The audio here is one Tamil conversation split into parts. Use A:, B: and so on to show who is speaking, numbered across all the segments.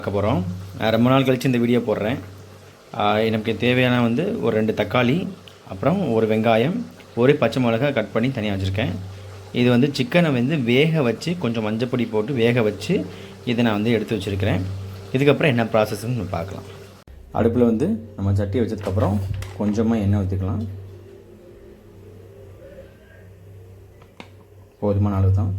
A: பார்க்க போகிறோம். ரொம்ப நாள் கழித்து இந்த வீடியோ போடுறேன். எனக்கு தேவையான ஒரு 2 தக்காளி, அப்புறம் ஒரு வெங்காயம், ஒரு பச்சை மிளகாய் கட் பண்ணி தனியாக வச்சுருக்கேன். இது சிக்கனை வேக வச்சு கொஞ்சம் மஞ்சப்பொடி போட்டு வேக வச்சு இதை நான் எடுத்து வச்சுருக்கிறேன். இதுக்கப்புறம் என்ன ப்ராசஸ்ன்னு பார்க்கலாம். அடுப்பில் நம்ம சட்டியை வச்சதுக்கப்புறம் கொஞ்சமாக எண்ணெய் ஊற்றிக்கலாம். போதுமான அளவு தான்.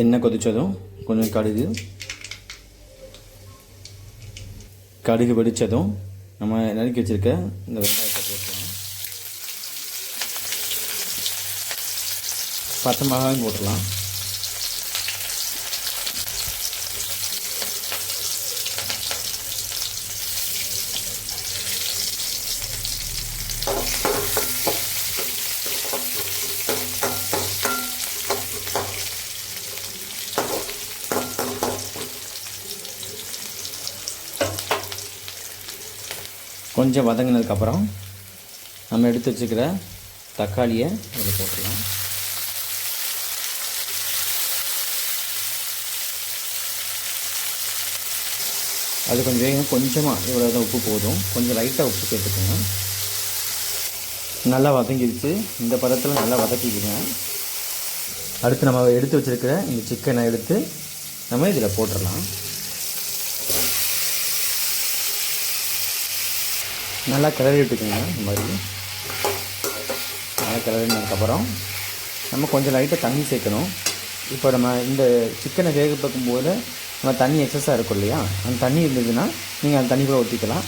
A: எண்ணெய் கொதித்ததும் கொஞ்சம் கடுகு வெடித்ததும் நம்ம நறுக்கி வச்சுருக்க இந்த வெங்காயத்தை போட்டுக்கலாம். பச்சை மிளகாயும் போட்டுடலாம். கொஞ்சம் வதங்கினதுக்கப்புறம் நம்ம எடுத்து வச்சுக்கிற தக்காளியை அதில் போட்டுடலாம். அது கொஞ்சம் வேகணும். கொஞ்சமாக இவ்வளோ தான் உப்பு போதும். கொஞ்சம் லைட்டாக உப்பு சேர்த்துக்கோங்க. நல்லா வதங்கிடுச்சு. இந்த பதத்தில் நல்லா வதக்கிக்கோங்க. அடுத்து நம்ம எடுத்து வச்சுருக்கிற இந்த சிக்கனை எடுத்து நம்ம இதில் போட்டுடலாம். நல்லா கிளறி விட்டுக்கோங்க. இந்த மாதிரி நல்லா கிளறினதுக்கப்புறம் நம்ம கொஞ்சம் லைட்டாக தண்ணி சேர்க்கணும். இப்போ நம்ம இந்த சிக்கனை வேக பார்க்கும்போது நம்ம தண்ணி எக்ஸஸாக இருக்கும் இல்லையா, அந்த தண்ணி இருந்ததுன்னா நீங்கள் அந்த தண்ணி கூட ஊற்றிக்கலாம்.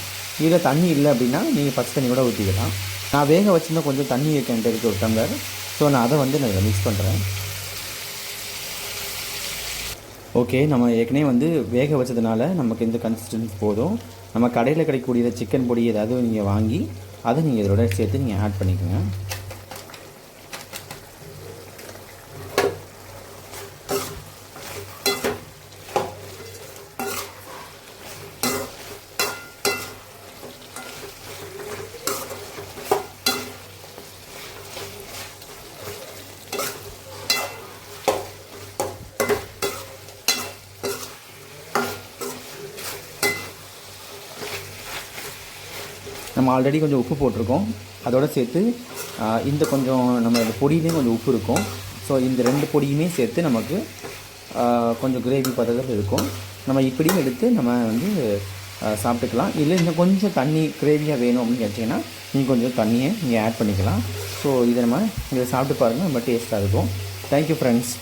A: இல்லை தண்ணி இல்லை அப்படின்னா நீங்கள் பச்சை தண்ணி கூட ஊற்றிக்கலாம். நான் வேக வச்சுருந்தா கொஞ்சம் தண்ணி வைக்கின்ற இருக்குது ஒரு டம்ளர். ஸோ நான் அதை நான் மிக்ஸ் பண்ணுறேன். ஓகே, நம்ம ஏற்கனவே வேக வச்சதுனால நமக்கு இந்த கன்சிஸ்டன்சி போதும். நம்ம கடையில் கிடைக்கக்கூடிய சிக்கன் பொடி ஏதாவது நீங்கள் வாங்கி அதை நீங்கள் இதோட சேர்த்து நீங்கள் ஆட் பண்ணிக்கோங்க. நம்ம ஆல்ரெடி கொஞ்சம் உப்பு போட்டிருக்கோம். அதோடு சேர்த்து இந்த கொஞ்சம் நம்ம இந்த பொடியிலையும் கொஞ்சம் உப்பு இருக்கும். ஸோ இந்த 2 பொடியுமே சேர்த்து நமக்கு கொஞ்சம் கிரேவி பதத்தில் இருக்கும். நம்ம இப்படியும் எடுத்து நம்ம சாப்பிட்டுக்கலாம். இல்லை இன்னும் கொஞ்சம் தண்ணி கிரேவியாக வேணும் அப்படின்னு கேட்டிங்கன்னா நீங்கள் கொஞ்சம் தண்ணியை நீங்கள் ஆட் பண்ணிக்கலாம். ஸோ இதை சாப்பிட்டு பாருங்கள், ரொம்ப டேஸ்ட்டாக இருக்கும். Thank you friends.